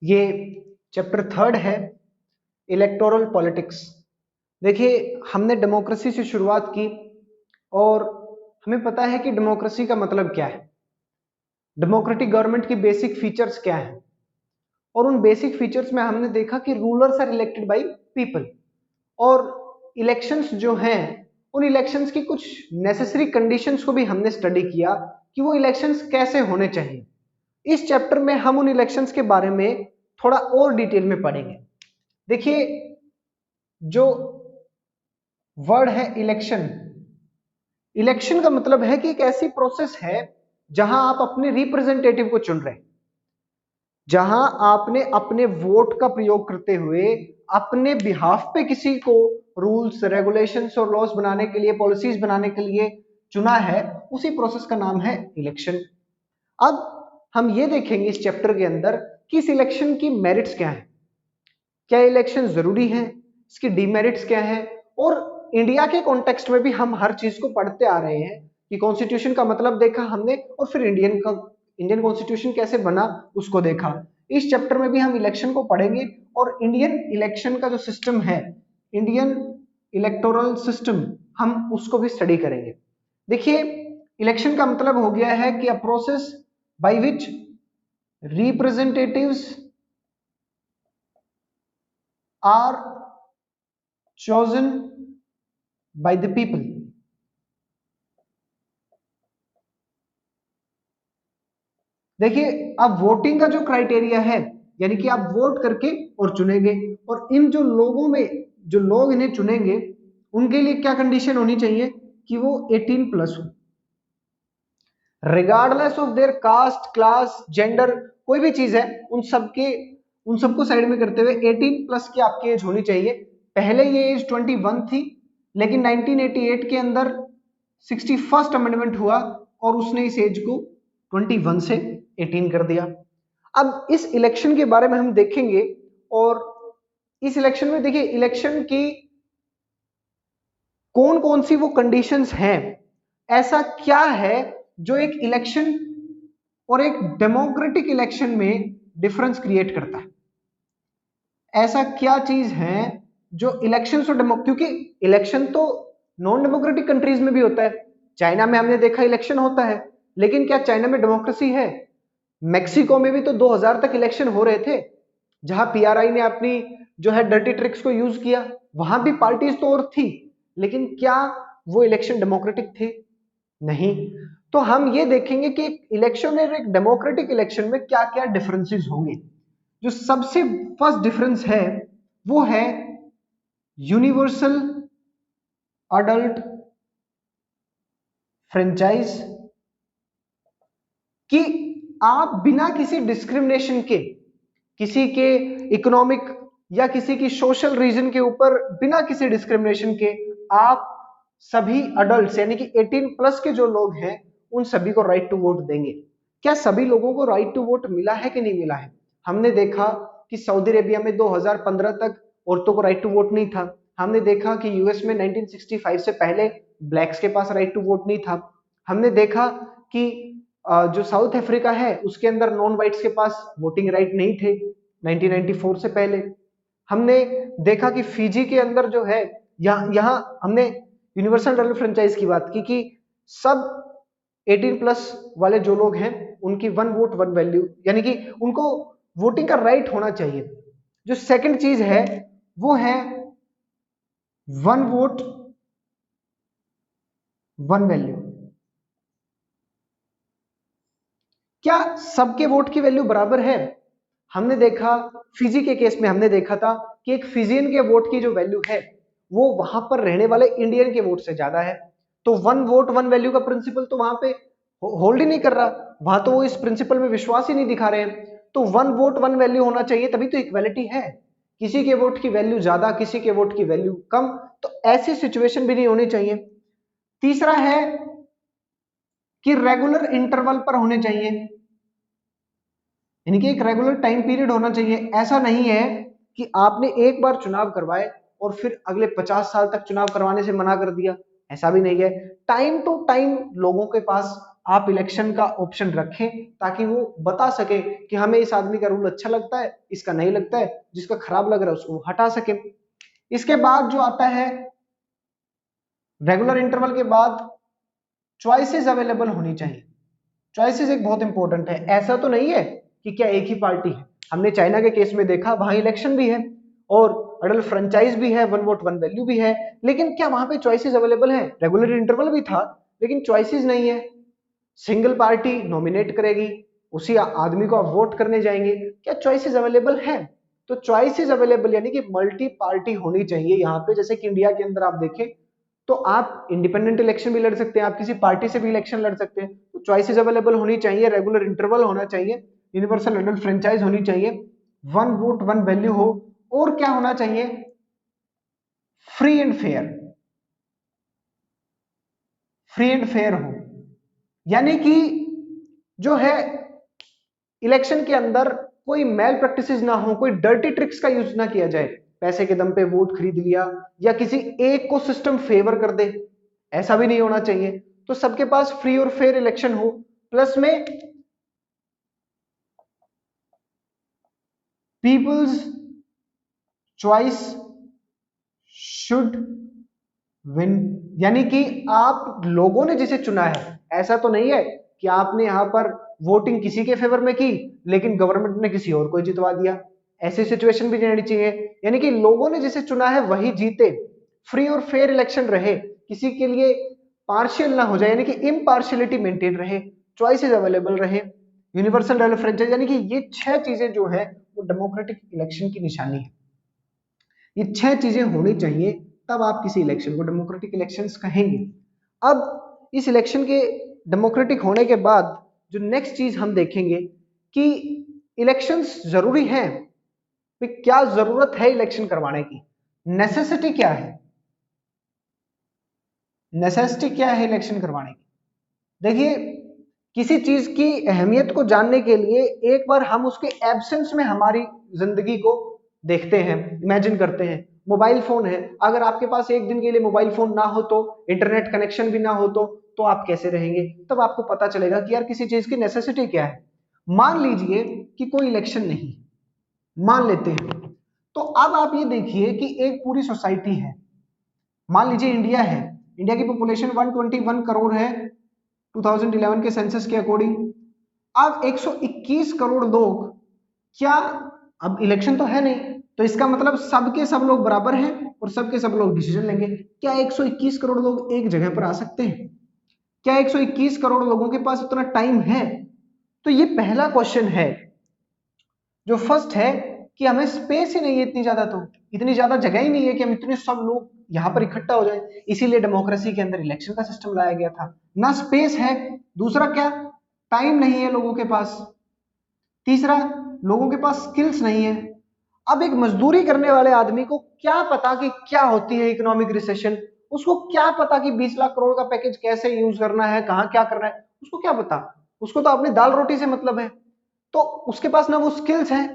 ये चैप्टर 3 है, electoral politics. देखिए, हमने डेमोक्रेसी से शुरुआत की और हमें पता है कि डेमोक्रेसी का मतलब क्या है, डेमोक्रेटिक गवर्नमेंट की बेसिक फीचर्स क्या है। और उन बेसिक फीचर्स में हमने देखा कि rulers are elected by people, और इलेक्शंस जो हैं उन इलेक्शंस की कुछ नेसेसरी कंडीशंस को भी हमने स्टडी किया कि वो इलेक्शंस कैसे होने चाहिए। इस चैप्टर में हम उन इलेक्शंस के बारे में थोड़ा और डिटेल में पढ़ेंगे। देखिए, जो वर्ड है इलेक्शन, इलेक्शन का मतलब है कि एक ऐसी प्रोसेस है जहां आप अपने रिप्रेजेंटेटिव को चुन रहे हैं, जहां आपने अपने वोट का प्रयोग करते हुए अपने बिहाफ पे किसी को रूल्स रेगुलेशंस और लॉस बनाने के लिए, पॉलिसीज बनाने के लिए चुना है, उसी प्रोसेस का नाम है इलेक्शन। अब हम ये देखेंगे इस चैप्टर के अंदर कि इस इलेक्शन की मेरिट्स क्या है, क्या इलेक्शन जरूरी है, इसकी डीमेरिट्स क्या है, और इंडिया के कॉन्टेक्स्ट में भी हम हर चीज को पढ़ते आ रहे हैं कि कॉन्स्टिट्यूशन का मतलब देखा हमने, और फिर इंडियन कॉन्स्टिट्यूशन कैसे बना उसको देखा। इस चैप्टर में भी हम इलेक्शन को पढ़ेंगे और इंडियन इलेक्शन का जो सिस्टम है, इंडियन इलेक्टोरल सिस्टम, हम उसको भी स्टडी करेंगे। देखिए, इलेक्शन का मतलब हो गया है कि a process by which representatives are chosen by the people। देखिए, अब वोटिंग का जो क्राइटेरिया है, यानी कि आप वोट करके और चुनेंगे, और इन जो लोगों में जो लोग इन्हें चुनेंगे उनके लिए क्या कंडीशन होनी चाहिए कि वो 18 प्लस हो, regardless of their caste class gender, कोई भी चीज है उन सबको साइड में करते हुए 18 प्लस की आपकी एज होनी चाहिए। पहले ये एज 21 थी, लेकिन 1988 के अंदर 61st अमेंडमेंट हुआ और उसने इस एज को 21 से 18 कर दिया। अब इस इलेक्शन के बारे में हम देखेंगे, और इस इलेक्शन में देखिए इलेक्शन की कौन कौन सी वो कंडीशंस हैं, ऐसा क्या है जो एक इलेक्शन और एक डेमोक्रेटिक इलेक्शन में डिफरेंस क्रिएट करता है। ऐसा क्या चीज है जो इलेक्शन और क्योंकि इलेक्शन तो नॉन डेमोक्रेटिक कंट्रीज में भी होता है, चाइना में हमने देखा इलेक्शन होता है, लेकिन क्या चाइना में डेमोक्रेसी है? मेक्सिको में भी तो 2000 तक इलेक्शन हो रहे थे, जहां पीआरआई ने अपनी जो है डर्टी ट्रिक्स को यूज किया, वहां भी पार्टीज तो और थी, लेकिन क्या वो इलेक्शन डेमोक्रेटिक थे? नहीं। तो हम ये देखेंगे कि इलेक्शन और एक डेमोक्रेटिक इलेक्शन में क्या क्या डिफरेंसेस होंगे। जो सबसे फर्स्ट डिफरेंस है वो है यूनिवर्सल अडल्ट फ्रेंचाइज, कि आप बिना किसी डिस्क्रिमिनेशन के, किसी के इकोनॉमिक या किसी की सोशल रीजन के ऊपर बिना किसी डिस्क्रिमिनेशन के, आप सभी अडल्ट यानी कि 18 प्लस के जो लोग हैं उन सभी को राइट टू वोट देंगे। क्या सभी लोगों को राइट टू वोट मिला है कि नहीं मिला है? हमने देखा कि सऊदी अरेबिया में 2015 तक औरतों को राइट टू वोट नहीं था। हमने देखा कि यूएस में 1965 से पहले ब्लैक्स के पास राइट टू वोट नहीं था। हमने देखा कि जो साउथ अफ्रीका है उसके अंदर नॉन वाइट्स के पास वोटिंग राइट नहीं थे 1994 से पहले। हमने देखा कि फिजी के अंदर जो है, यहाँ हमने यूनिवर्सल अडल्ट फ्रेंचाइज की बात की कि सब 18 प्लस वाले जो लोग हैं उनकी वन वोट वन वैल्यू, यानी कि उनको वोटिंग का राइट होना चाहिए। जो सेकंड चीज है वो है वन वोट वन वैल्यू। क्या सबके वोट की वैल्यू बराबर है? हमने देखा फिजी के केस में, हमने देखा था कि एक फिजियन के वोट की जो वैल्यू है वो वहां पर रहने वाले इंडियन के वोट से ज्यादा है। तो वन वोट वन वैल्यू का प्रिंसिपल तो वहां पे होल्ड ही नहीं कर रहा, वहां तो वो इस प्रिंसिपल में विश्वास ही नहीं दिखा रहे हैं। तो वन वोट वन वैल्यू होना चाहिए, तभी तो इक्वालिटी है। किसी के वोट की वैल्यू ज्यादा, किसी के वोट की वैल्यू कम, तो ऐसी सिचुएशन भी नहीं होनी चाहिए। तीसरा है कि रेगुलर इंटरवल पर होने चाहिए, यानी कि एक रेगुलर टाइम पीरियड होना चाहिए। ऐसा नहीं है कि आपने एक बार चुनाव करवाए और फिर अगले 50 साल तक चुनाव करवाने से मना कर दिया, ऐसा भी नहीं है। टाइम टू टाइम लोगों के पास आप इलेक्शन का ऑप्शन रखें ताकि वो बता सके कि हमें इस आदमी का रूल अच्छा लगता है, इसका नहीं लगता है, जिसका खराब लग रहा है उसको हटा सके। इसके बाद जो आता है रेगुलर इंटरवल के बाद चॉइसेस अवेलेबल होनी चाहिए। चॉइसेस एक बहुत इंपॉर्टेंट है। ऐसा तो नहीं है कि क्या एक ही पार्टी है, हमने चाइना के केस में देखा वहां इलेक्शन भी है और अडल्ट फ्रेंचाइज भी है, वन वोट वन वैल्यू भी है, लेकिन क्या वहां पे चॉइसेस अवेलेबल है? रेगुलर इंटरवल भी था लेकिन चॉइसेस नहीं है। सिंगल पार्टी नॉमिनेट करेगी, उसी आदमी को आप वोट करने जाएंगे, क्या चॉइसेस अवेलेबल है? तो चॉइसेस अवेलेबल यानी कि मल्टी पार्टी होनी चाहिए यहाँ पे। जैसे कि इंडिया के अंदर आप देखें तो आप इंडिपेंडेंट इलेक्शन भी लड़ सकते हैं, आप किसी पार्टी से भी इलेक्शन लड़ सकते हैं। तो चॉइसेस अवेलेबल होनी चाहिए, रेगुलर इंटरवल होना चाहिए, यूनिवर्सल एडल्ट फ्रेंचाइज होनी चाहिए, वन वोट वन वैल्यू हो, और क्या होना चाहिए? Free and fair, free and fair हो। यानी कि जो है इलेक्शन के अंदर कोई मेल प्रैक्टिसेस ना हो, कोई डर्टी ट्रिक्स का यूज ना किया जाए, पैसे के दम पे वोट खरीद लिया या किसी एक को सिस्टम फेवर कर दे, ऐसा भी नहीं होना चाहिए। तो सबके पास फ्री और फेयर इलेक्शन हो, प्लस में पीपल्स चॉइस शुड विन। यानी कि आप लोगों ने जिसे चुना है, ऐसा तो नहीं है कि आपने यहां पर वोटिंग किसी के फेवर में की लेकिन गवर्नमेंट ने किसी और को जितवा दिया, ऐसी सिचुएशन भी नहीं रहनी चाहिए। यानी कि लोगों ने जिसे चुना है वही जीते, फ्री और फेयर इलेक्शन रहे, किसी के लिए पार्शियल ना हो जाए, यानी कि इम्पार्शियलिटी मेंटेन रहे, चॉइसेस अवेलेबल रहे, यूनिवर्सल एडल्ट फ्रेंचाइज। यानी कि ये 6 चीजें जो है वो डेमोक्रेटिक इलेक्शन की निशानी है। ये 6 चीजें होनी चाहिए, तब आप किसी इलेक्शन को डेमोक्रेटिक इलेक्शंस कहेंगे। अब इस इलेक्शन के डेमोक्रेटिक होने के बाद जो नेक्स्ट चीज हम देखेंगे कि इलेक्शंस जरूरी हैं, तो क्या जरूरत है इलेक्शन करवाने की, नेसेसिटी क्या है, नेसेसिटी क्या है इलेक्शन करवाने की। देखिए, किसी चीज की अहमियत को जानने के लिए एक बार हम उसके एब्सेंस में हमारी जिंदगी को देखते हैं, इमेजिन करते हैं। मोबाइल फोन है, अगर आपके पास एक दिन के लिए मोबाइल फोन ना हो, तो इंटरनेट कनेक्शन भी ना हो, तो आप कैसे रहेंगे? तब आपको पता चलेगा कि यार किसी चीज की नेसेसिटी क्या है। मान लीजिए कि कोई इलेक्शन नहीं, मान लेते हैं, तो अब आप ये देखिए कि एक पूरी सोसाइटी है, मान लीजिए इंडिया है, इंडिया की पॉपुलेशन 121 करोड़ है 2011 के सेंसस के अकॉर्डिंग। अब 121 करोड़ लोग, क्या, अब इलेक्शन तो है नहीं, तो इसका मतलब सबके सब लोग बराबर हैं और सबके सब लोग डिसीजन लेंगे। क्या 121 करोड़ लोग एक जगह पर आ सकते हैं? क्या 121 करोड़ लोगों के पास उतना टाइम है? तो ये पहला क्वेश्चन है जो फर्स्ट है, कि हमें स्पेस ही नहीं है इतनी ज्यादा, तो इतनी ज्यादा जगह ही नहीं है कि हम इतने सब लोग यहां पर इकट्ठा हो जाए। इसीलिए डेमोक्रेसी के अंदर इलेक्शन का सिस्टम लाया गया था, ना स्पेस है। दूसरा क्या, टाइम नहीं है लोगों के पास। तीसरा, लोगों के पास स्किल्स नहीं है। अब एक मजदूरी करने वाले आदमी को क्या पता कि क्या होती है इकोनॉमिक रिसेशन, उसको क्या पता कि 20 लाख करोड़ का पैकेज कैसे यूज करना है, कहां क्या करना है, उसको क्या पता? उसको तो अपनी दाल रोटी से मतलब है। तो उसके पास ना वो स्किल्स है,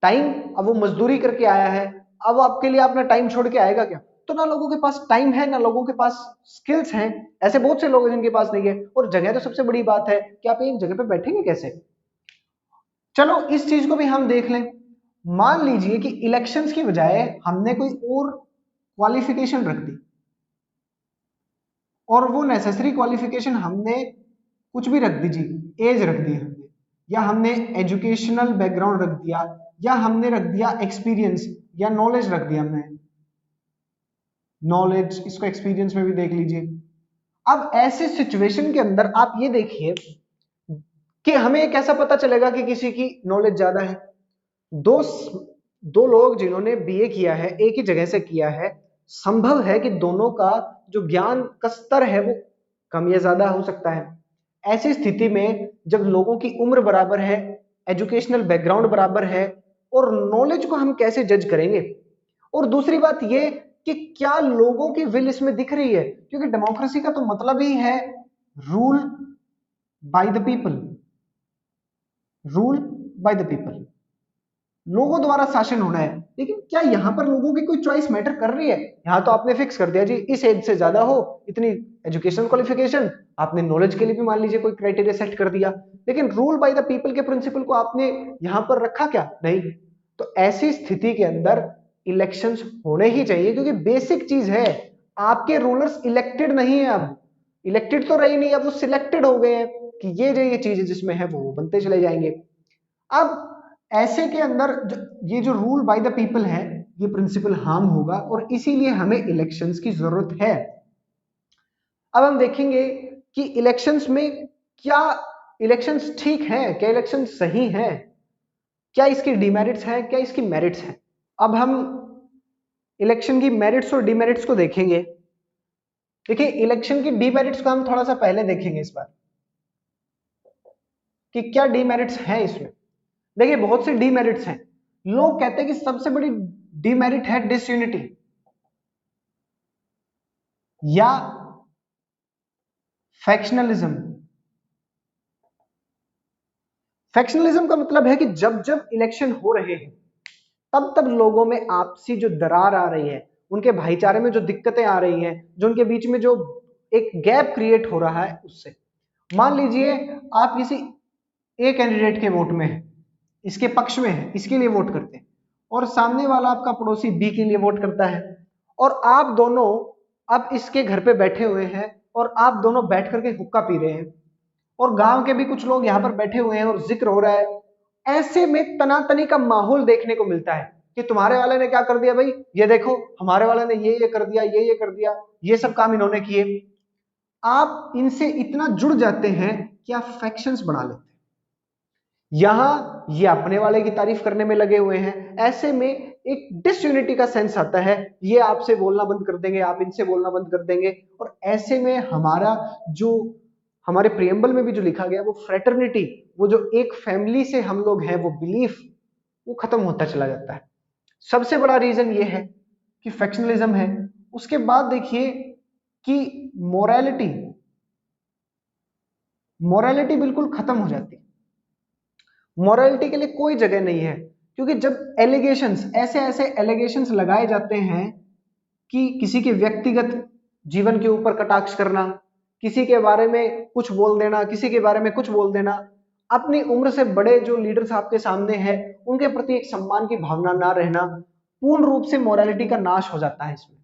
टाइम, अब वो मजदूरी करके आया है, अब आपके लिए अपना टाइम छोड़ के आएगा क्या? तो ना लोगों के पास टाइम है, ना लोगों के पास स्किल्स हैं। ऐसे बहुत से लोग हैं जिनके पास नहीं है, और जगह तो सबसे बड़ी बात है कि आप एक जगह पे बैठेंगे कैसे? चलो इस चीज को भी हम देख लें। मान लीजिए कि इलेक्शंस की बजाय हमने कोई और क्वालिफिकेशन रख दी, और वो नेसेसरी क्वालिफिकेशन हमने कुछ भी रख दीजिए, एज रख दी हमने, या हमने एजुकेशनल बैकग्राउंड रख दिया, या हमने रख दिया एक्सपीरियंस या नॉलेज रख दिया हमने, नॉलेज, इसको एक्सपीरियंस में भी देख लीजिए। अब ऐसे सिचुएशन के अंदर आप ये देखिए कि हमें कैसा पता चलेगा कि किसी की नॉलेज ज्यादा है? दो दो लोग जिन्होंने बीए किया है, एक ही जगह से किया है, संभव है कि दोनों का जो ज्ञान का स्तर है वो कम या ज्यादा हो सकता है। ऐसी स्थिति में जब लोगों की उम्र बराबर है, एजुकेशनल बैकग्राउंड बराबर है, और नॉलेज को हम कैसे जज करेंगे? और दूसरी बात ये कि क्या लोगों की विल इसमें दिख रही है? क्योंकि डेमोक्रेसी का तो मतलब ही है rule by the people, rule by the people, लोगों द्वारा शासन होना है। लेकिन क्या यहां पर लोगों की कोई चॉइस मैटर कर रही है? यहां तो आपने फिक्स कर दिया जी, इस एज से ज्यादा हो, इतनी एजुकेशनल क्वालिफिकेशन, आपने नॉलेज के लिए भी मान लीजिए कोई क्राइटेरिया सेट कर दिया, लेकिन रूल बाय द पीपल के प्रिंसिपल को आपने यहां पर रखा क्या? नहीं। तो ऐसी स्थिति के अंदर इलेक्शंस होने ही चाहिए, क्योंकि बेसिक चीज है, आपके रूलर्स इलेक्टेड नहीं है, अब इलेक्टेड तो रही नहीं, अब वो सिलेक्टेड हो गए हैं कि ये चीज जिसमें है वो बनते चले जाएंगे। अब ऐसे के अंदर ये जो रूल बाय द पीपल है, ये प्रिंसिपल हार्म होगा, और इसीलिए हमें इलेक्शंस की जरूरत है। अब हम देखेंगे कि इलेक्शंस में क्या इलेक्शंस ठीक हैं, क्या इलेक्शन सही हैं, क्या इसकी डिमेरिट्स हैं, क्या इसकी मेरिट्स हैं। अब हम इलेक्शन की मेरिट्स और डिमेरिट्स को देखेंगे। देखिए, इलेक्शन की डिमेरिट्स को हम थोड़ा सा पहले देखेंगे इस बार कि क्या डिमेरिट्स हैं इसमें। देखिए, बहुत से डिमेरिट्स हैं। लोग कहते हैं कि सबसे बड़ी डिमेरिट है डिसयूनिटी या फैक्शनलिज्म। फैक्शनलिज्म का मतलब है कि जब जब इलेक्शन हो रहे हैं तब तब लोगों में आपसी जो दरार आ रही है, उनके भाईचारे में जो दिक्कतें आ रही हैं, जो उनके बीच में जो एक गैप क्रिएट हो रहा है, उससे मान लीजिए आप किसी ए कैंडिडेट के वोट में है, इसके पक्ष में है, इसके लिए वोट करते हैं, और सामने वाला आपका पड़ोसी बी के लिए वोट करता है, और आप दोनों अब इसके घर पे बैठे हुए हैं और आप दोनों बैठ करके हुक्का पी रहे हैं, और गांव के भी कुछ लोग यहां पर बैठे हुए हैं और जिक्र हो रहा है। ऐसे में तनातनी का माहौल देखने को मिलता है कि तुम्हारे वाले ने क्या कर दिया भाई, ये देखो हमारे वाले ने ये कर दिया, ये कर दिया, ये सब काम इन्होंने किए। आप इनसे इतना जुड़ जाते हैं कि आप फैक्शंस बना लेते हैं। यहां ये अपने वाले की तारीफ करने में लगे हुए हैं, ऐसे में एक डिसयूनिटी का सेंस आता है, ये आपसे बोलना बंद कर देंगे, आप इनसे बोलना बंद कर देंगे, और ऐसे में हमारा जो हमारे प्रियम्बल में भी जो लिखा गया वो फ्रेटर्निटी, वो जो एक फैमिली से हम लोग हैं, वो बिलीफ, वो खत्म होता चला जाता है। सबसे बड़ा रीजन ये है कि फैक्शनलिज्म है। उसके बाद देखिए कि मोरालिटी मोरालिटी बिल्कुल खत्म हो जाती है। मोरालिटी के लिए कोई जगह नहीं है, क्योंकि जब एलिगेशंस ऐसे ऐसे एलिगेशंस लगाए जाते हैं कि किसी के व्यक्तिगत जीवन के ऊपर कटाक्ष करना, किसी के बारे में कुछ बोल देना, किसी के बारे में कुछ बोल देना, अपनी उम्र से बड़े जो लीडर्स आपके सामने हैं उनके प्रति एक सम्मान की भावना ना रहना, पूर्ण रूप से मोरालिटी का नाश हो जाता है इसमें।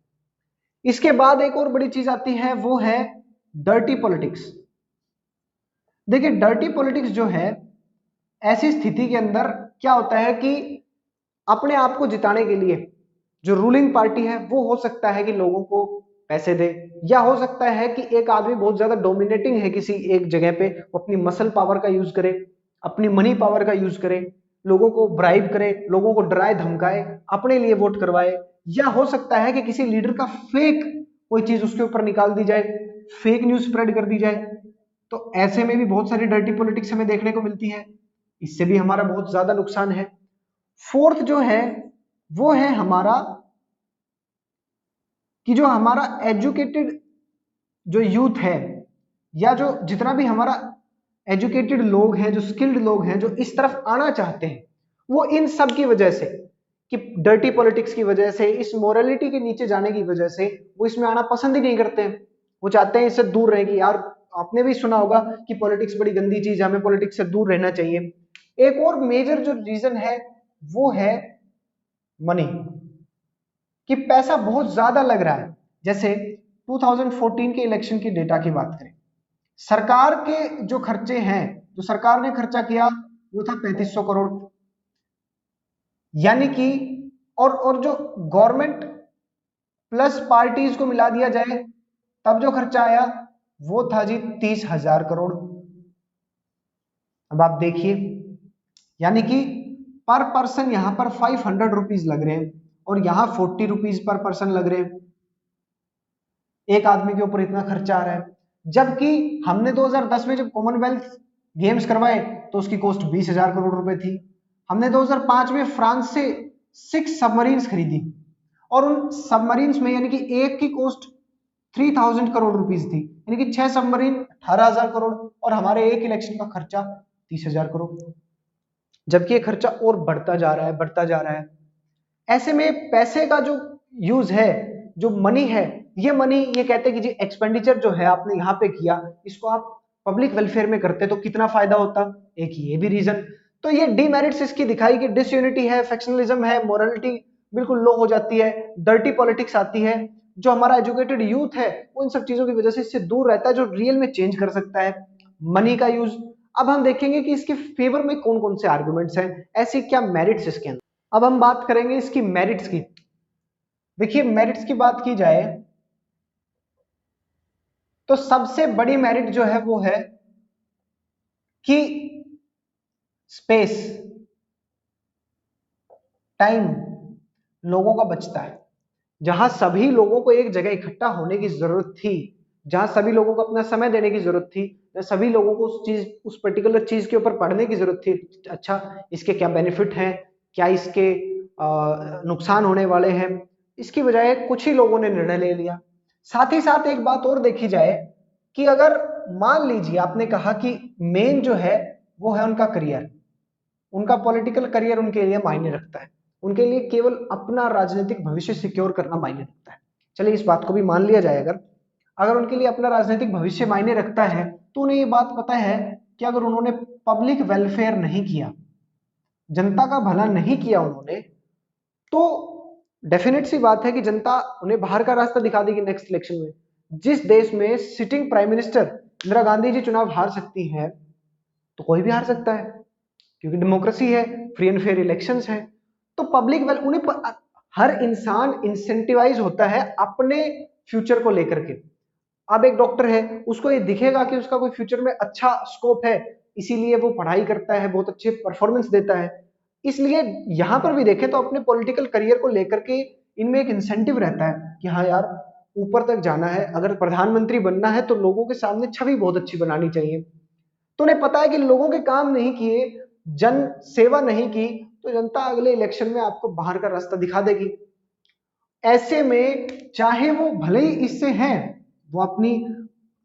इसके बाद एक और बड़ी चीज आती है, वो है डर्टी पॉलिटिक्स। देखिए, डर्टी पॉलिटिक्स जो है, ऐसी स्थिति के अंदर क्या होता है कि अपने आप को जिताने के लिए जो रूलिंग पार्टी है वो हो सकता है कि लोगों को पैसे दे, या हो सकता है कि एक आदमी बहुत ज्यादा डोमिनेटिंग है किसी एक जगह पे, वो अपनी मसल पावर का यूज करे, अपनी मनी पावर का यूज करे, लोगों को ब्राइब करे, लोगों को डराए धमकाए, अपने लिए वोट करवाए, या हो सकता है कि किसी लीडर का फेक कोई चीज उसके ऊपर निकाल दी जाए, फेक न्यूज स्प्रेड कर दी जाए। तो ऐसे में भी बहुत सारी डर्टी पॉलिटिक्स हमें देखने को मिलती है, इससे भी हमारा बहुत ज्यादा नुकसान है। फोर्थ जो है वो है हमारा कि जो हमारा एजुकेटेड जो यूथ है, या जो जितना भी हमारा एजुकेटेड लोग हैं, जो स्किल्ड लोग हैं, जो इस तरफ आना चाहते हैं, वो इन सब की वजह से, कि डर्टी पॉलिटिक्स की वजह से, इस मोरालिटी के नीचे जाने की वजह से वो इसमें आना पसंद ही नहीं करते हैं। वो चाहते हैं इससे दूर रहे कि यार, आपने भी सुना होगा कि पॉलिटिक्स बड़ी गंदी चीज है, हमें पॉलिटिक्स से दूर रहना चाहिए। एक और मेजर जो रीजन है वो है मनी, कि पैसा बहुत ज्यादा लग रहा है। जैसे 2014 के इलेक्शन की डेटा की बात करें, सरकार के जो खर्चे हैं, जो सरकार ने खर्चा किया वो था 3500 करोड़, यानी कि और जो गवर्नमेंट प्लस पार्टीज को मिला दिया जाए तब जो खर्चा आया वो था जी 30,000 करोड़। अब आप देखिए, यानी कि पर पर्सन यहां पर 500 रुपीज लग रहे हैं और यहां 40 रुपीज पर पर्सन लग रहे हैं। एक आदमी के ऊपर इतना खर्चा आ रहा है, जबकि हमने 2010 में जब कॉमनवेल्थ गेम्स करवाए तो उसकी कॉस्ट 20,000 करोड़ रुपए थी। हमने 2005 में फ्रांस से 6 सबमरीन्स खरीदी और उन सबमरीन्स में यानी कि एक की कॉस्ट 3,000 करोड़ रुपीज थी, यानी कि 6 सबमरीन 18,000 करोड़, और हमारे एक इलेक्शन का खर्चा 30,000 करोड़। जबकि ये खर्चा और बढ़ता जा रहा है, बढ़ता जा रहा है। ऐसे में पैसे का जो यूज है, जो मनी है, ये मनी, ये कहते हैं कि जी एक्सपेंडिचर जो है आपने यहाँ पे किया, इसको आप पब्लिक वेलफेयर में करते तो कितना फायदा होता, एक ये भी रीजन। तो ये डीमेरिट्स इसकी दिखाई कि डिसयूनिटी है, फैक्शनलिज्म है, मोरालिटी बिल्कुल लो हो जाती है, डर्टी पॉलिटिक्स आती है। जो हमारा एजुकेटेड यूथ है वो इन सब चीजों की वजह से इससे दूर रहता है, जो रियल में चेंज कर सकता है मनी का यूज। अब हम देखेंगे कि इसके फेवर में कौन कौन से आर्गुमेंट्स हैं, ऐसी क्या मेरिट्स इसके अंदर। अब हम बात करेंगे इसकी मेरिट्स की। देखिए मेरिट्स की बात की जाए तो सबसे बड़ी मेरिट जो है वो है कि स्पेस, टाइम लोगों का बचता है। जहां सभी लोगों को एक जगह इकट्ठा होने की जरूरत थी, जहां सभी लोगों को अपना समय देने की जरूरत थी, जहां सभी लोगों को उस पर्टिकुलर चीज के ऊपर पढ़ने की जरूरत थी, अच्छा इसके क्या बेनिफिट हैं, क्या इसके नुकसान होने वाले हैं, इसकी बजाय कुछ ही लोगों ने निर्णय ले लिया। साथ ही साथ एक बात और देखी जाए कि अगर मान लीजिए आपने कहा कि मेन जो है वो है उनका करियर, उनका पॉलिटिकल करियर उनके लिए मायने रखता है, उनके लिए केवल अपना राजनीतिक भविष्य सिक्योर करना मायने रखता है। चलिए इस बात को भी मान लिया जाए, अगर अगर उनके लिए अपना राजनीतिक भविष्य मायने रखता है तो उन्हें ये बात पता है कि अगर उन्होंने पब्लिक वेलफेयर नहीं किया, जनता का भला नहीं किया उन्होंने, तो डेफिनेट सी बात है कि जनता उन्हें बाहर का रास्ता दिखा देगी नेक्स्ट इलेक्शन में। जिस देश में sitting prime minister Indira Gandhi ji चुनाव हार सकती है, तो कोई भी हार सकता है, क्योंकि डेमोक्रेसी है, फ्री एंड फेयर इलेक्शंस है। तो पब्लिक वेल हर इंसान इंसेंटिवाइज होता है अपने फ्यूचर को लेकर के। अब एक डॉक्टर है, उसको ये दिखेगा कि उसका कोई फ्यूचर में अच्छा स्कोप है, इसीलिए वो पढ़ाई करता है, बहुत अच्छे परफॉर्मेंस देता है। इसलिए यहां पर भी देखें तो अपने पॉलिटिकल करियर को लेकर के इनमें एक इंसेंटिव रहता है कि हाँ यार ऊपर तक जाना है, अगर प्रधानमंत्री बनना है तो लोगों के सामने छवि बहुत अच्छी बनानी चाहिए। तो उन्हें पता है कि लोगों के काम नहीं किए, जन सेवा नहीं की, तो जनता अगले इलेक्शन में आपको बाहर का रास्ता दिखा देगी। ऐसे में चाहे वो भले ही इससे हैं, वो अपनी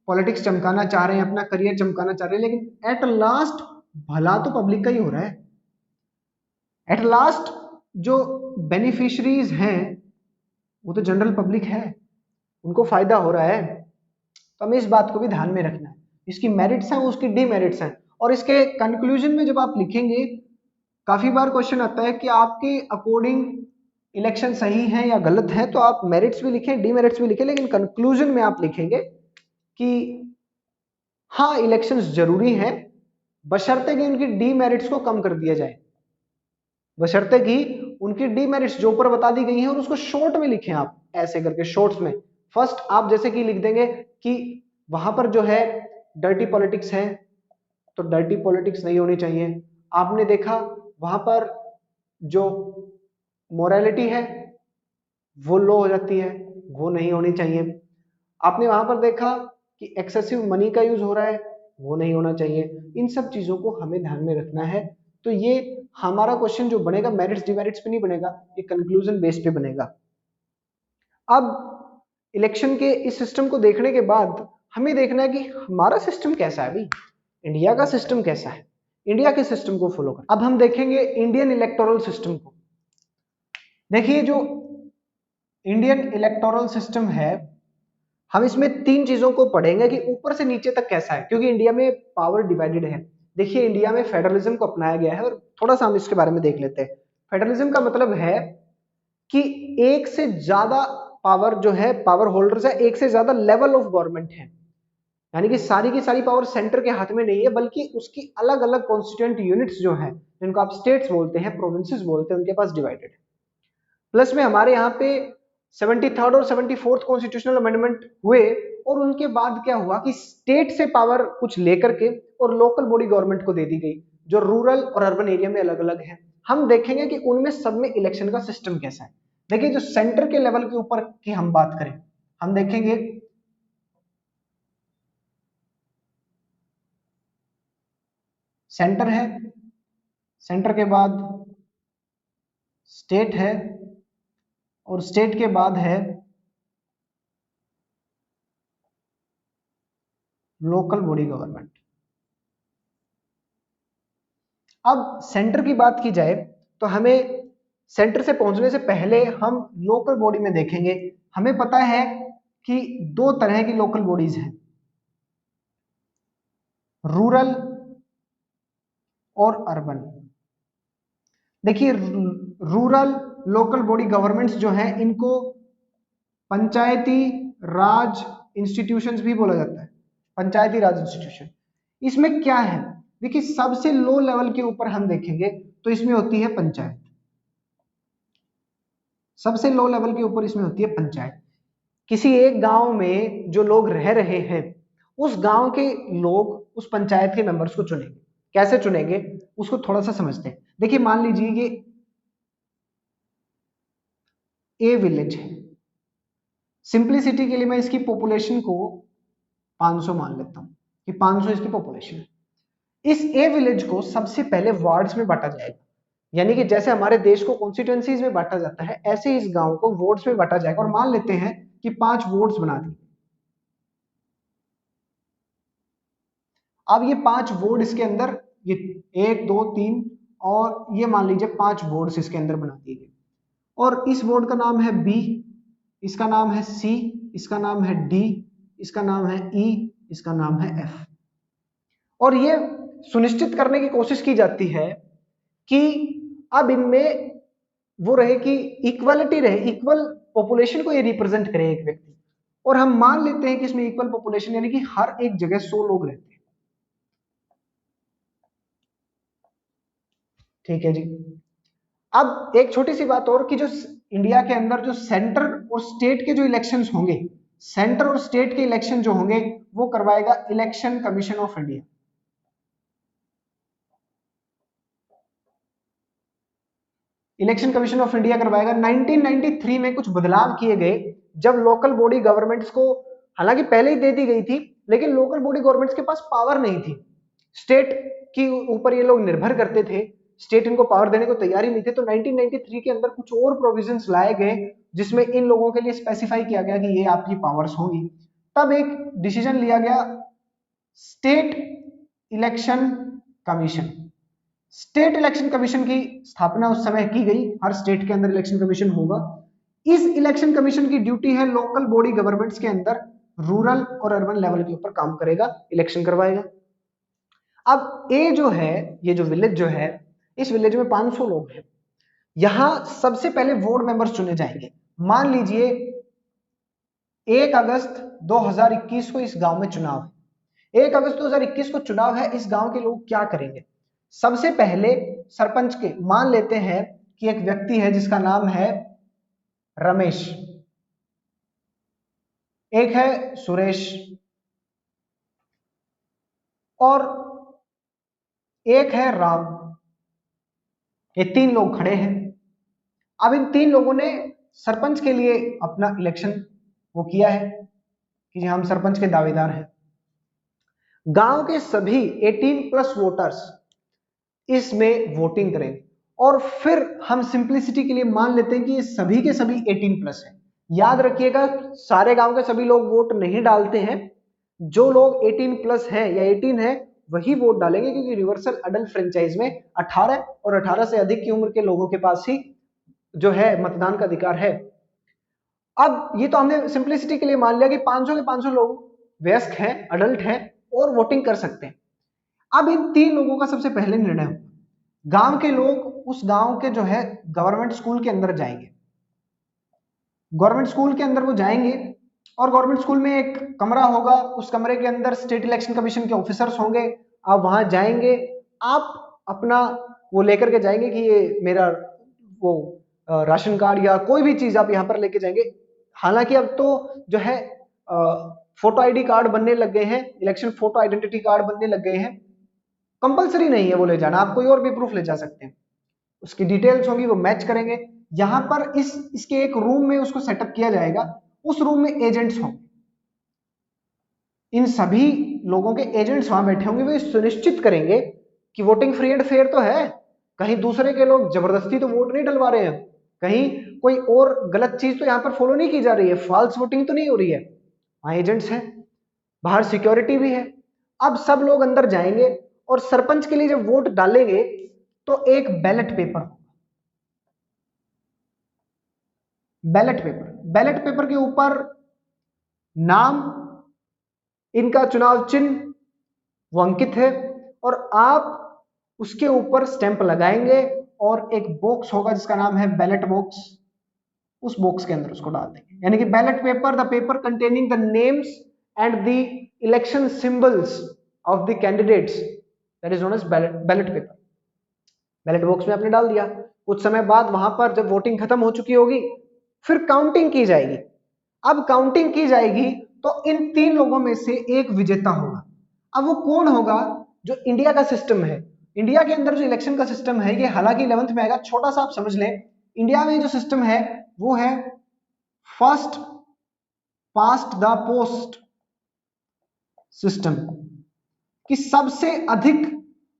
पॉलिटिक्स चमकाना चाह रहे हैं, अपना करियर चमकाना चाह रहे हैं, लेकिन एट लास्ट भला तो पब्लिक का ही हो रहा है। एट लास्ट जो बेनिफिशरीज हैं वो तो जनरल पब्लिक है, उनको फायदा हो रहा है। तो हमें इस बात को भी ध्यान में रखना है, इसकी मेरिट्स हैं उसकी डीमेरिट्स हैं। और इसके कंक्लूजन में जब आप लिखेंगे, काफी बार क्वेश्चन आता है कि आपके अकॉर्डिंग इलेक्शन सही है या गलत है, तो आप मेरिट्स भी लिखें डीमेरिट्स भी लिखें, लेकिन कंक्लूजन में आप लिखेंगे कि हाँ इलेक्शंस जरूरी हैं, बशर्ते कि उनकी डीमेरिट्स को कम कर दिया जाए, बशर्ते कि उनकी डीमेरिट्स जो ऊपर बता दी गई हैं और उसको शॉर्ट में लिखें आप, ऐसे करके शॉर्ट्स में। फर्स्ट आप जैसे कि लिख देंगे कि वहां पर जो है डर्टी पॉलिटिक्स है, तो डर्टी पॉलिटिक्स नहीं होनी चाहिए। आपने देखा वहां पर जो मोरालिटी है वो लो हो जाती है, वो नहीं होनी चाहिए। आपने वहां पर देखा कि एक्सेसिव मनी का यूज हो रहा है, वो नहीं होना चाहिए। इन सब चीजों को हमें ध्यान में रखना है। तो ये हमारा क्वेश्चन जो बनेगा मेरिट्स डिमेरिट्स पे नहीं बनेगा, ये कंक्लूजन बेस पे बनेगा। अब इलेक्शन के इस सिस्टम को देखने के बाद हमें देखना है कि हमारा सिस्टम कैसा है भाई, इंडिया का सिस्टम कैसा है, इंडिया के सिस्टम को फॉलो कर। अब हम देखेंगे इंडियन इलेक्टोरल सिस्टम को। देखिए जो इंडियन इलेक्टोरल सिस्टम है, हम इसमें तीन चीजों को पढ़ेंगे कि ऊपर से नीचे तक कैसा है, क्योंकि इंडिया में पावर डिवाइडेड है। देखिए इंडिया में फेडरलिज्म को अपनाया गया है, और थोड़ा सा हम इसके बारे में देख लेते हैं। फेडरलिज्म का मतलब है कि एक से ज्यादा पावर जो है, पावर होल्डर्स है, एक से ज्यादा लेवल ऑफ गवर्नमेंट है। यानी कि सारी की सारी पावर सेंटर के हाथ में नहीं है, बल्कि उसकी अलग अलग कॉन्स्टिट्यूएंट यूनिट्स जो है, जिनको आप स्टेट्स बोलते हैं, प्रोविंसेस बोलते हैं, उनके पास डिवाइडेड है। प्लस में हमारे यहाँ पे 73rd और 74th कॉन्स्टिट्यूशनल अमेंडमेंट हुए, और उनके बाद क्या हुआ कि स्टेट से पावर कुछ लेकर के और लोकल बॉडी गवर्नमेंट को दे दी गई, जो रूरल और अर्बन एरिया में अलग अलग है। हम देखेंगे कि उनमें सब में इलेक्शन का सिस्टम कैसा है। देखिए जो सेंटर के लेवल के ऊपर की हम बात करें, हम देखेंगे सेंटर है, सेंटर के बाद स्टेट है, और स्टेट के बाद है लोकल बॉडी गवर्नमेंट। अब सेंटर की बात की जाए तो हमें सेंटर से पहुंचने से पहले हम लोकल बॉडी में देखेंगे। हमें पता है कि दो तरह की लोकल बॉडीज हैं, रूरल और अर्बन। देखिए रूरल लोकल बॉडी गवर्नमेंट्स जो हैं इनको पंचायती राज इंस्टीट्यूशंस भी बोला जाता है, पंचायती राज इंस्टीट्यूशन। इसमें क्या है, देखिए सबसे लो लेवल के ऊपर हम देखेंगे तो इसमें होती है पंचायत, सबसे लो लेवल के ऊपर इसमें होती है पंचायत। किसी एक गांव में जो लोग रह रहे हैं उस गांव के लोग उस पंचायत के मेंबर्स को चुनेंगे। कैसे चुनेंगे उसको थोड़ा सा समझते हैं। देखिए मान लीजिए ये ए विलेज है, सिंप्लिसिटी के लिए मैं इसकी पॉपुलेशन को 500 मान लेता हूं कि 500 इसकी पॉपुलेशन है। इस ए विलेज को सबसे पहले वार्ड्स में बांटा जाएगा, यानी कि जैसे हमारे देश को कॉन्स्टिट्यूएंसीज में बांटा जाता है ऐसे इस गांव को वार्ड्स में बांटा जाएगा। और मान लेते हैं कि 5 वार्ड्स बना दिए। अब ये 5 वार्ड इसके अंदर, ये 1 2 3 और ये मान लीजिए 5 वार्ड्स इसके अंदर बना दिए गए। और इस वार्ड का नाम है बी, इसका नाम है सी, इसका नाम है डी, इसका नाम है ई, इसका नाम है एफ। और ये सुनिश्चित करने की कोशिश की जाती है कि अब इनमें वो रहे कि इक्वलिटी रहे, इक्वल पॉपुलेशन को ये रिप्रेजेंट करे एक व्यक्ति। और हम मान लेते हैं कि इसमें इक्वल पॉपुलेशन यानी कि हर एक जगह 100 लोग रहते हैं। ठीक है जी। अब एक छोटी सी बात और कि जो इंडिया के अंदर जो सेंटर और स्टेट के जो इलेक्शंस होंगे, सेंटर और स्टेट के इलेक्शन जो होंगे वो करवाएगा election commission of India. Election commission of India करवाएगा। 1993 में कुछ बदलाव किए गए जब लोकल बॉडी गवर्नमेंट्स को, हालांकि पहले ही दे दी गई थी लेकिन लोकल बॉडी गवर्नमेंट्स के पास पावर नहीं थी, स्टेट के ऊपर ये लोग निर्भर करते थे, स्टेट इनको पावर देने को तैयार ही नहीं थे। तो 1993 के अंदर कुछ और प्रोविजंस लाए गए जिसमें इन लोगों के लिए स्पेसिफाई किया गया कि ये आपकी पावर्स होंगी। तब एक डिसीजन लिया गया, state election commission. State election commission की स्थापना उस समय की गई, हर स्टेट के अंदर इलेक्शन कमीशन होगा। इस इलेक्शन कमीशन की ड्यूटी है लोकल बॉडी गवर्नमेंट्स के अंदर रूरल और अर्बन लेवल के ऊपर काम करेगा, इलेक्शन करवाएगा। अब ए जो है, ये जो विलेज जो है, इस विलेज में 500 लोग हैं। यहां सबसे पहले वार्ड मेंबर्स चुने जाएंगे। मान लीजिए 1 अगस्त 2021 को इस गांव में चुनाव है। 1 अगस्त 2021 को चुनाव है, इस गांव के लोग क्या करेंगे? सबसे पहले सरपंच के, मान लेते हैं कि एक व्यक्ति है जिसका नाम है रमेश, एक है सुरेश और एक है राम। ये 3 लोग खड़े हैं। अब इन 3 लोगों ने सरपंच के लिए अपना इलेक्शन वो किया है कि हम सरपंच के दावेदार हैं। गांव के सभी 18+ वोटर्स इसमें वोटिंग करें और फिर हम सिंप्लिसिटी के लिए मान लेते हैं कि ये सभी के सभी 18+ है। याद रखिएगा सारे गांव के सभी लोग वोट नहीं डालते हैं, जो लोग 18+ है या 18 है वही वोट डालेंगे, क्योंकि यूनिवर्सल अडल्ट फ्रेंचाइज में 18 और 18 से अधिक की उम्र के लोगों के पास ही जो है मतदान का अधिकार है। अब ये तो हमने सिंप्लिसिटी के लिए मान लिया कि 500 के 500 लोग वयस्क हैं, अडल्ट हैं और वोटिंग कर सकते हैं। अब इन 3 लोगों का सबसे पहले निर्णय होगा, गांव के लोग उस गांव के जो है गवर्नमेंट स्कूल के अंदर जाएंगे। गवर्नमेंट स्कूल के अंदर वो जाएंगे और गवर्नमेंट स्कूल में एक कमरा होगा, उस कमरे के अंदर स्टेट इलेक्शन कमीशन के ऑफिसर्स होंगे। आप वहां जाएंगे, आप अपना वो लेकर के जाएंगे कि ये मेरा वो राशन कार्ड या कोई भी चीज आप यहाँ पर लेके जाएंगे। हालांकि अब तो जो है फोटो आईडी कार्ड बनने लग गए हैं, इलेक्शन फोटो आइडेंटिटी कार्ड बनने लग गए हैं, कंपलसरी नहीं है वो ले जाना, आप कोई और भी प्रूफ ले जा सकते हैं। उसकी डिटेल्स होगी वो मैच करेंगे। यहां पर इसके एक रूम में उसको सेटअप किया जाएगा, उस रूम में एजेंट्स होंगे, इन सभी लोगों के एजेंट्स वहां बैठे होंगे। वे सुनिश्चित करेंगे कि वोटिंग फ्री एंड फेयर तो है, कहीं दूसरे के लोग जबरदस्ती तो वोट नहीं डलवा रहे हैं, कहीं कोई और गलत चीज तो यहां पर फॉलो नहीं की जा रही है, फॉल्स वोटिंग तो नहीं हो रही है। वहां एजेंट्स हैं, बाहर सिक्योरिटी भी है। अब सब लोग अंदर जाएंगे और सरपंच के लिए जब वोट डालेंगे तो एक बैलेट पेपर, बैलेट पेपर के ऊपर नाम, इनका चुनाव चिन्ह वो अंकित है और आप उसके ऊपर स्टैंप लगाएंगे और एक बॉक्स होगा जिसका नाम है बैलेट बॉक्स, उस बॉक्स के अंदर उसको डाल देंगे। यानी कि ballot paper, the paper containing the names and the election symbols of the candidates, that is known as ballot paper. Ballot box में आपने डाल दिया। कुछ समय बाद वहां पर जब वोटिंग खत्म हो चुकी होगी फिर काउंटिंग की जाएगी। अब काउंटिंग की जाएगी तो इन तीन लोगों में से एक विजेता होगा। अब वो कौन होगा? जो इंडिया का सिस्टम है, इंडिया के अंदर जो इलेक्शन का सिस्टम है, ये हालांकि 11th में आएगा, छोटा सा आप समझ लें। इंडिया में जो सिस्टम है वो है first past the post system, कि सबसे अधिक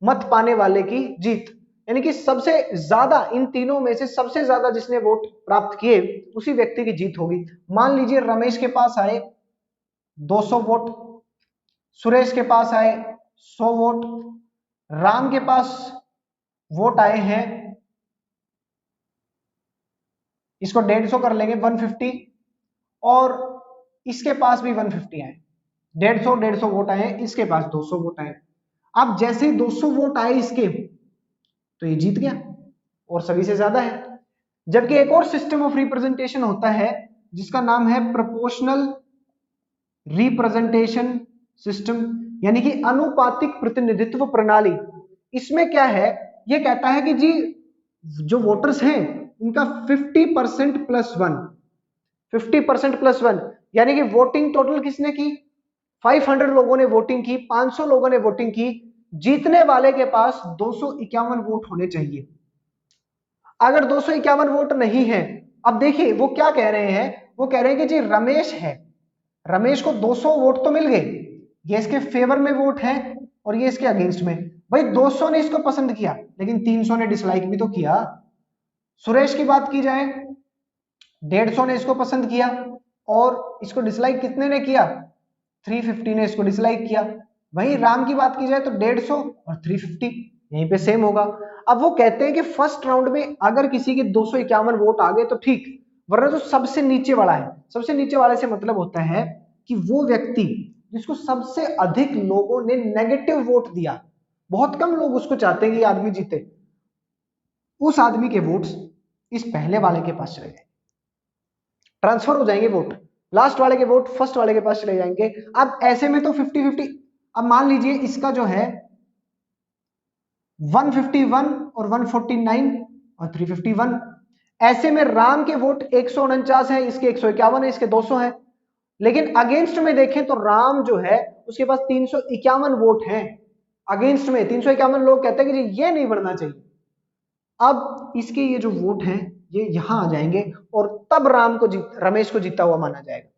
मत पाने वाले की जीत। यानी कि सबसे ज्यादा, इन तीनों में से सबसे ज्यादा जिसने वोट प्राप्त किए उसी व्यक्ति की जीत होगी। मान लीजिए रमेश के पास आए 200 वोट, सुरेश के पास आए 100 वोट, राम के पास वोट आए हैं, इसको 150 कर लेंगे 150, और इसके पास भी 150 आए, 150 वोट आए हैं, इसके पास 200 वोट आए। अब जैसे ही 200 वोट आए इसके, तो ये जीत गया और सभी से ज्यादा है। जबकि एक और सिस्टम ऑफ रिप्रेजेंटेशन होता है जिसका नाम है प्रोपोर्शनल रिप्रेजेंटेशन सिस्टम, यानी कि अनुपातिक प्रतिनिधित्व प्रणाली। इसमें क्या है? ये कहता है कि जी जो वोटर्स हैं उनका 50% प्लस 1, 50% प्लस 1, यानी कि वोटिंग टोटल किसने की? 500 लोगों ने वोटिंग की, 500 लोगों ने वोटिंग की, जीतने वाले के पास 251 वोट होने चाहिए। अगर 251 वोट नहीं है, अब देखिए वो क्या कह रहे हैं, वो कह रहे हैं कि जी रमेश है, रमेश को 200 वोट तो मिल गए, ये इसके फेवर में वोट है और ये इसके अगेंस्ट में। भाई 200 ने इसको पसंद किया लेकिन 300 ने डिसलाइक भी तो किया। सुरेश की बात की जाए, 150 ने इसको पसंद किया और इसको डिसलाइक कितने ने किया? 350 ने इसको डिसलाइक किया। वहीं राम की बात की जाए तो 150 और 350 यहीं पे सेम होगा। अब वो कहते हैं कि फर्स्ट राउंड में अगर किसी के 251 वोट आ गए तो ठीक, वरना जो सबसे नीचे वाला है, सबसे नीचे वाले से मतलब होता है कि वो व्यक्ति जिसको सबसे अधिक लोगों ने नेगेटिव वोट दिया, बहुत कम लोग उसको चाहते हैं कि आदमी जीते, उस आदमी के वोट्स इस पहले वाले के पास चले जाएंगे, ट्रांसफर हो जाएंगे वोट, लास्ट वाले के वोट फर्स्ट वाले के पास चले जाएंगे। अब ऐसे में तो 50-50। अब मान लीजिए इसका जो है 151 और 149 और 351, ऐसे में राम के वोट 149 है, इसके 151 है, इसके 200 है। लेकिन अगेंस्ट में देखें तो राम जो है उसके पास 351 वोट हैं। अगेंस्ट में 351 लोग कहते हैं कि ये नहीं बढ़ना चाहिए। अब इसके ये जो वोट हैं ये यहां आ जाएंगे और तब राम को रमेश को जीता हुआ माना जाएगा,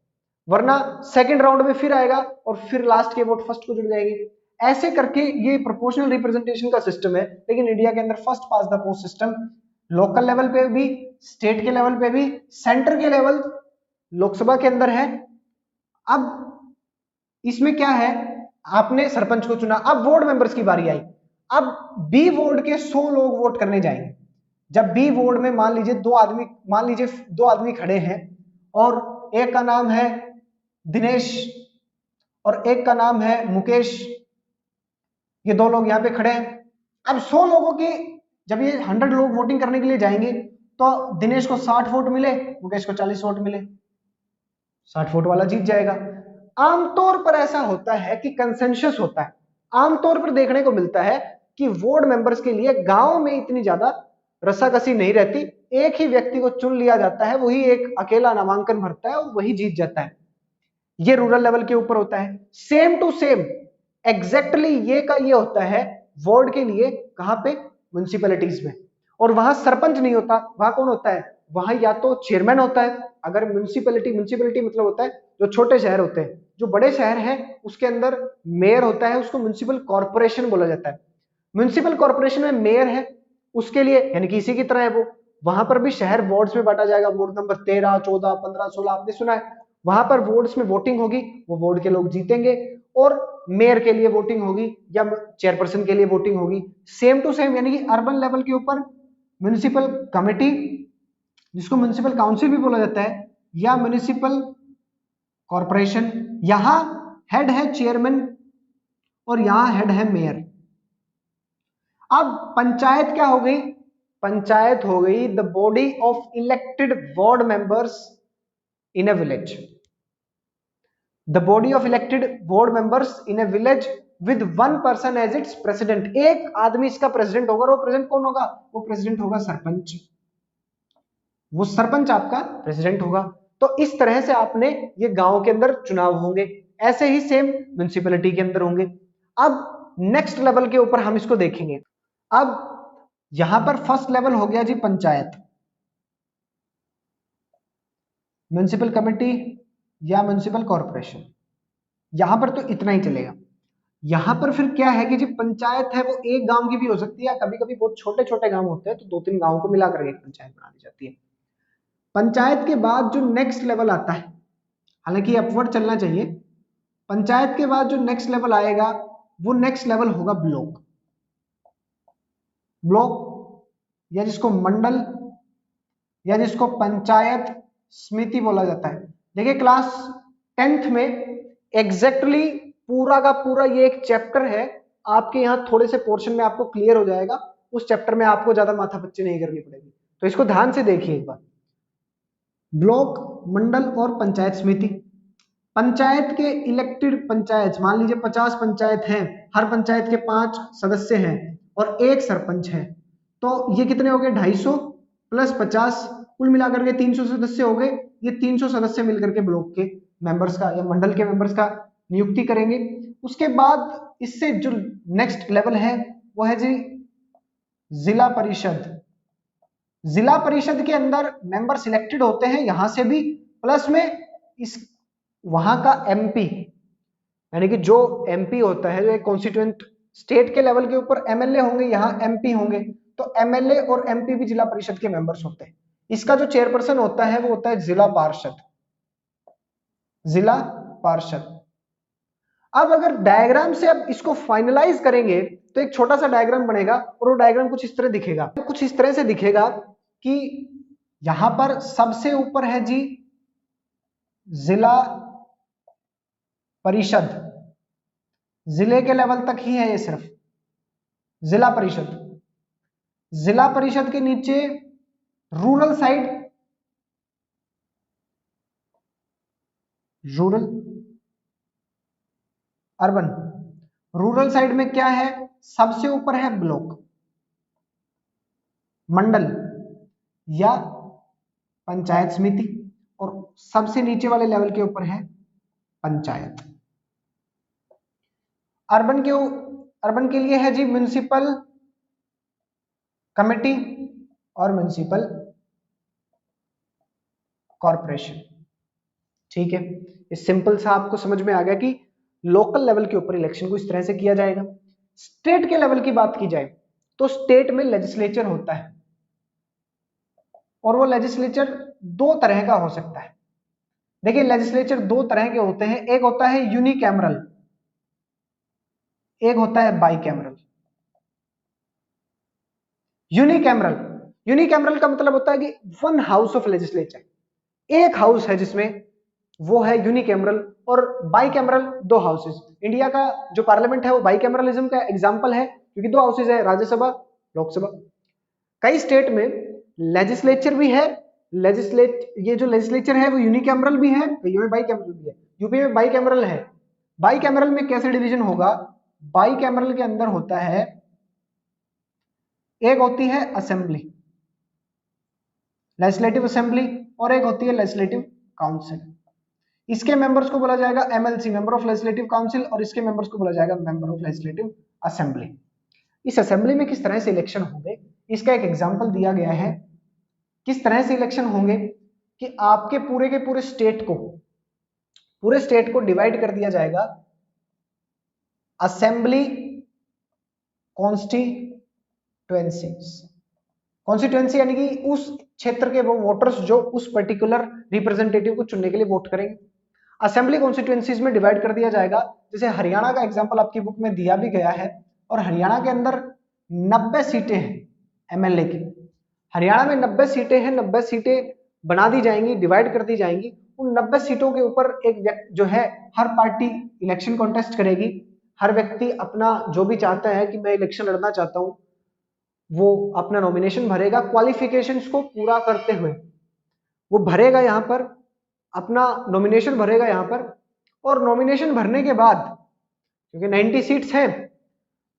वरना सेकंड राउंड में फिर आएगा और फिर लास्ट के वोट फर्स्ट को जुड़ जाएंगे। ऐसे करके ये प्रोपोर्शनल रिप्रेजेंटेशन का सिस्टम है। लेकिन इंडिया के अंदर first pass the post system, local level पे भी, स्टेट के लेवल पे भी, सेंटर के लेवल लोकसभा के अंदर है। अब इसमें क्या है, आपने सरपंच को चुना, अब वार्ड मेंबर्स की बारी आई। अब बी वार्ड के 100 लोग वोट करने जाएंगे। जब बी वार्ड में मान लीजिए दो आदमी खड़े हैं और एक का नाम है दिनेश और एक का नाम है मुकेश, ये दो लोग यहाँ पे खड़े हैं। अब 100 लोगों की, जब ये 100 लोग वोटिंग करने के लिए जाएंगे तो दिनेश को 60 वोट मिले, मुकेश को 40 वोट मिले, 60 वोट वाला जीत जाएगा। आमतौर पर ऐसा होता है कि कंसेंसस होता है, आमतौर पर देखने को मिलता है कि वार्ड मेंबर्स के लिए गांव में इतनी ज्यादा रसाकसी नहीं रहती, एक ही व्यक्ति को चुन लिया जाता है, वही एक अकेला नामांकन भरता है और वही जीत जाता है। ये रूरल लेवल के ऊपर होता है। सेम टू सेम एग्जैक्टली ये का ये होता है वार्ड के लिए, कहां पे? म्युनिसिपैलिटीज में। और वहां सरपंच नहीं होता, वहां कौन होता है? वहां या तो चेयरमैन होता है, अगर म्युनिसिपैलिटी मतलब होता है जो छोटे शहर होते हैं। जो बड़े शहर है उसके अंदर मेयर होता है, उसको म्युनिसिपल कॉर्पोरेशन बोला जाता है। म्युनिसिपल कॉर्पोरेशन में मेयर है, उसके लिए यानी कि इसी की तरह है वो, वहां पर भी शहर वार्ड्स में बांटा जाएगा, वार्ड नंबर 13, 14, 15, 16 आपने सुना है। वहां पर वार्ड्स में वोटिंग होगी, वो वार्ड के लोग जीतेंगे और मेयर के लिए वोटिंग होगी या चेयरपर्सन के लिए वोटिंग होगी। सेम टू सेम, यानी कि अर्बन लेवल के ऊपर म्युनिसिपल कमेटी, जिसको म्युनिसिपल काउंसिल भी बोला जाता है, या म्युनिसिपल कॉरपोरेशन, यहां हेड है चेयरमैन और यहां हेड है मेयर। अब पंचायत क्या हो गई? पंचायत हो गई the body of elected ward members in a village. The body of elected ward members in a village with one person as its president. एक आदमी इसका प्रेसिडेंट होगा। और वो प्रेसिडेंट कौन होगा? वो प्रेसिडेंट होगा सरपंच। वो सरपंच आपका प्रेसिडेंट होगा। तो इस तरह से आपने ये गांव के अंदर चुनाव होंगे, ऐसे ही सेम म्युनिसिपैलिटी के अंदर होंगे। अब नेक्स्ट लेवल के ऊपर हम इसको देखेंगे। अब यहां पर फर्स्ट लेवल हो गया जी पंचायत, म्युनिसिपल कमेटी या म्युनिसिपल कॉर्पोरेशन। यहां पर तो इतना ही चलेगा। यहां पर फिर क्या है कि जी पंचायत है वो एक गांव की भी हो सकती है, कभी कभी बहुत छोटे छोटे गांव होते हैं तो 2-3 गांव को मिलाकर एक पंचायत बना दी जाती है। पंचायत के बाद जो नेक्स्ट लेवल आता है, हालांकि अपवर्ड चलना चाहिए, पंचायत के बाद जो नेक्स्ट लेवल आएगा वो नेक्स्ट लेवल होगा ब्लॉक। ब्लॉक या जिसको मंडल या जिसको पंचायत समिति बोला जाता है। देखिए क्लास 10th में एग्जैक्टली पूरा का पूरा ये एक चैप्टर है, आपके यहाँ थोड़े से पोर्शन में आपको क्लियर हो जाएगा। उस चैप्टर में आपको ज्यादा माथापच्ची नहीं करनी पड़ेगी, तो इसको ध्यान से देखिए एक बार। ब्लॉक, मंडल और पंचायत समिति। पंचायत के इलेक्टेड पंचायत, मान लीजिए 50 पंचायत हैं, हर पंचायत के 5 सदस्य हैं और एक सरपंच है, तो ये कितने हो गए? 250 प्लस 50, कुल मिलाकर के 300 सदस्य हो गए। ये 300 सदस्य मिलकर के ब्लॉक के मेंबर्स का या मंडल के मेंबर्स का नियुक्ति करेंगे। उसके बाद इससे जो नेक्स्ट लेवल है वो है जी जिला परिषद। जिला परिषद के अंदर मेंबर सिलेक्टेड होते हैं यहां से भी, प्लस में इस वहां का एमपी, यानी कि जो एमपी होता है, जो एक कॉन्स्टिट्यूएंट स्टेट के लेवल के ऊपर एमएलए होंगे, यहाँ एमपी होंगे, तो एमएलए और एमपी भी जिला परिषद के मेंबर्स होते हैं। इसका जो चेयरपर्सन होता है वो होता है जिला पार्षद। जिला पार्षद। अब अगर डायग्राम से अब इसको फाइनलाइज करेंगे तो एक छोटा सा डायग्राम बनेगा और वो डायग्राम कुछ इस तरह दिखेगा। कुछ इस तरह से दिखेगा कि यहां पर सबसे ऊपर है जी जिला परिषद, जिले के लेवल तक ही है ये सिर्फ जिला परिषद। जिला परिषद के नीचे rural side, rural urban. Rural side में क्या है? सबसे ऊपर है ब्लॉक, मंडल या पंचायत समिति, और सबसे नीचे वाले लेवल के ऊपर है पंचायत। अर्बन के लिए है जी म्युनिसिपल कमेटी और म्युनिसिपल कॉर्पोरेशन। ठीक है, ये सिंपल सा आपको समझ में आ गया कि लोकल लेवल के ऊपर इलेक्शन को इस तरह से किया जाएगा। स्टेट के लेवल की बात की जाए तो स्टेट में लेजिस्लेचर होता है, और वो लेजिस्लेचर 2 तरह का हो सकता है। देखिए लेजिस्लेचर 2 तरह के होते हैं, एक होता है यूनिकैमरल, एक होता है बाइकैमरल। यूनिकैमरल, यूनिकैमरल का मतलब होता है कि 1 हाउस ऑफ लेजिस्लेचर, एक हाउस है जिसमें, वो है यूनिकैमरल। और बाइकैमरल 2 हाउसेस। इंडिया का जो पार्लियामेंट है वो बाइकैमरलिज्म का एग्जांपल है, क्योंकि 2 हाउसेस है, राज्यसभा, लोकसभा। कई स्टेट में लेजिस्लेचर भी है, ये जो लेजिस्लेचर है वो यूनिकैमरल भी है, कई में बाइकैमरल भी है। यूपी में बाइकैमरल है। बाइकैमरल में कैसे डिवीजन होगा? बाइकैमरल के अंदर होता है, एक होती है असेंबली, लेजिस्लेटिव असेंबली, और एक होती है लेजिस्लेटिव काउंसिल। इसके मेंबर्स को बोला जाएगा MLC, member of legislative council, और इसके मेंबर्स को बोला जाएगा मेंबर ऑफ लेजिस्लेटिव असेंबली। इस असेंबली में किस तरह से इलेक्शन होंगे, इसका एक एग्जांपल दिया गया है। किस तरह से इलेक्शन होंगे कि आपके पूरे के पूरे स्टेट को डिवाइड कर दिया जाएगा असेंबली कॉन्स्टिट्यूएंसी, यानी कि उस क्षेत्र के वो वोटर्स जो उस पर्टिकुलर रिप्रेजेंटेटिव को चुनने के लिए वोट करेंगे। असेंबली कॉन्स्टिट्यूएंसीज में डिवाइड कर दिया जाएगा। जैसे हरियाणा का एग्जांपल आपकी बुक में दिया भी गया है, और हरियाणा के अंदर 90 सीटें हैं एमएलए की। हरियाणा में 90 सीटें हैं, 90 सीटें बना दी जाएंगी, डिवाइड कर दी जाएंगी, उन 90 सीटों के ऊपर एक व्यक्ति जो है, हर पार्टी इलेक्शन कॉन्टेस्ट करेगी। हर व्यक्ति अपना जो भी चाहता है कि मैं इलेक्शन लड़ना चाहता हूं, वो अपना नॉमिनेशन भरेगा क्वालिफिकेशंस को पूरा करते हुए। वो भरेगा यहाँ पर, अपना नॉमिनेशन भरेगा यहाँ पर, और नॉमिनेशन भरने के बाद, क्योंकि 90 सीट्स हैं,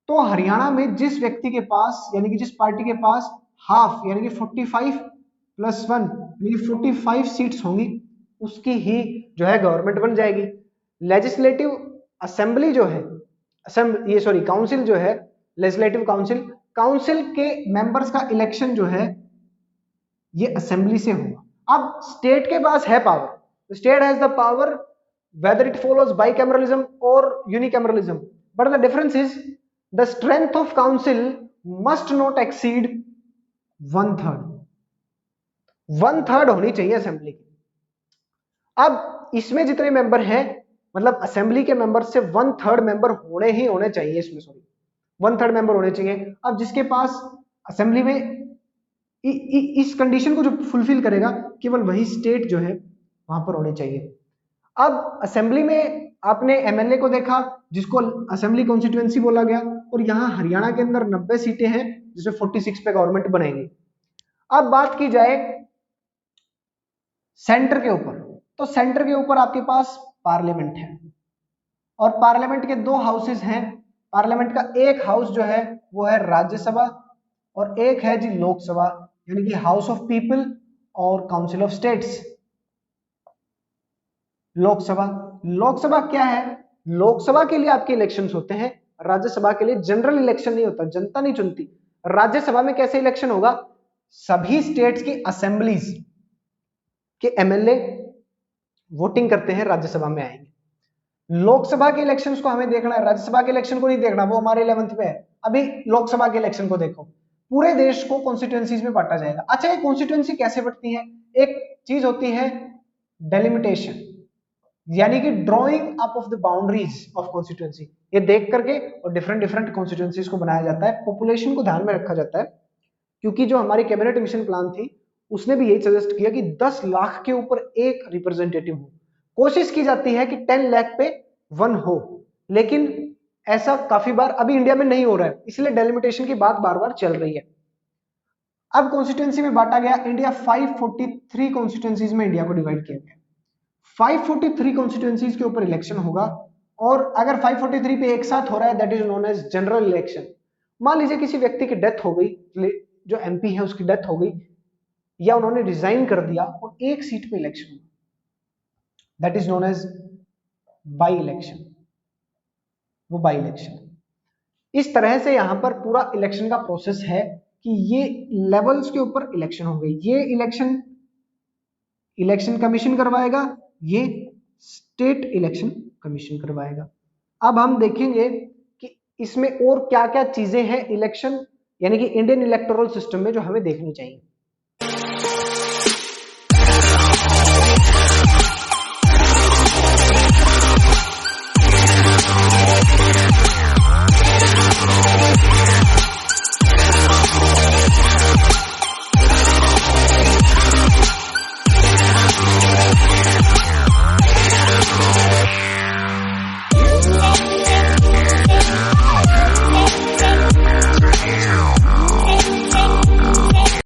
तो हरियाणा में जिस व्यक्ति के पास, यानी कि जिस पार्टी के पास हाफ यानी कि 45 + 1 यानी कि 45 सीट्स होंगी, उसकी ही जो है गवर्नमेंट बन जाएगी। लेजिस्लेटिव असेंबली जो है, काउंसिल जो है, लेजिस्लेटिव काउंसिल के मेंबर्स का इलेक्शन जो है ये असेंबली से होगा। अब स्टेट के पास है power, state has the power whether it follows bicameralism और unicameralism, but the difference is the strength of council must not exceed 1/3। 1/3 होनी चाहिए असेंबली की। अब इसमें जितने मेंबर हैं, मतलब असेंबली के मेंबर से 1/3 मेंबर होने चाहिए, इसमें 1/3 मेंबर होने चाहिए। अब जिसके पास असेंबली में इस कंडीशन को जो फुलफिल करेगा, केवल वही स्टेट जो है वहां पर होने चाहिए। अब असेंबली में आपने एमएलए को देखा, जिसको असेंबली कॉन्स्टिट्यूएंसी बोला गया, और यहाँ हरियाणा के अंदर 90 सीटें हैं, जिसमें 46 पे गवर्नमेंट बनेगी। अब बात की जाए सेंटर के ऊपर, तो सेंटर के ऊपर आपके पास पार्लियामेंट है, और पार्लियामेंट के 2 हाउसेस हैं। पार्लियामेंट का एक हाउस जो है वो है राज्यसभा, और एक है जी लोकसभा, यानी कि हाउस ऑफ पीपल और काउंसिल ऑफ स्टेट्स। लोकसभा क्या है? लोकसभा के लिए आपके इलेक्शंस होते हैं, राज्यसभा के लिए जनरल इलेक्शन नहीं होता, जनता नहीं चुनती। राज्यसभा में कैसे इलेक्शन होगा? सभी स्टेट्स की असेंबलीज के एमएलए वोटिंग करते हैं, राज्यसभा में आएंगे। लोकसभा के इलेक्शंस को हमें देखना है, राज्यसभा के इलेक्शन को नहीं देखना, वो हमारे 11th पे है। अभी लोकसभा के इलेक्शन को देखो। पूरे देश को कॉन्स्टिट्यूएंसीज में बांटा जाएगा। अच्छा, ये कॉन्स्टिट्यूएंसी कैसे बढ़ती है? एक चीज होती है डेलिमिटेशन, यानी कि drawing up of the boundaries of constituency. ये देख करके और डिफरेंट कॉन्स्टिट्यूएंसीज को बनाया जाता है, पॉपुलेशन को ध्यान में रखा जाता है, क्योंकि जो हमारी कैबिनेट मिशन प्लान थी उसने भी यही सजेस्ट किया कि 10 लाख के ऊपर एक रिप्रेजेंटेटिव हो। कोशिश की जाती है कि 10 लाख पे 1 हो, लेकिन ऐसा काफी बार अभी इंडिया में नहीं हो रहा है, इसलिए डेलिमिटेशन की बात बार बार चल रही है। अब कॉन्स्टिट्यूएंसी में बांटा गया इंडिया, 543 कॉन्स्टिट्यूएंसीज में इंडिया को डिवाइड किया गया। 543 कॉन्स्टिट्यूएंसीज के ऊपर इलेक्शन होगा, और अगर 543 पे एक साथ हो रहा है, that is known as general election. मान लीजिए किसी व्यक्ति की डेथ हो गई, जो एमपी है उसकी डेथ हो गई, या उन्होंने रिजाइन कर दिया, और एक सीट पे इलेक्शन हुआ, that is known as by election. वो बाई इलेक्शन। इस तरह से यहां पर पूरा इलेक्शन का प्रोसेस है कि ये लेवल्स के ऊपर इलेक्शन हो गई। ये इलेक्शन कमीशन करवाएगा, ये स्टेट इलेक्शन कमीशन करवाएगा। अब हम देखेंगे कि इसमें और क्या क्या चीजें हैं इलेक्शन, यानी कि इंडियन इलेक्टोरल सिस्टम में, जो हमें देखनी चाहिए।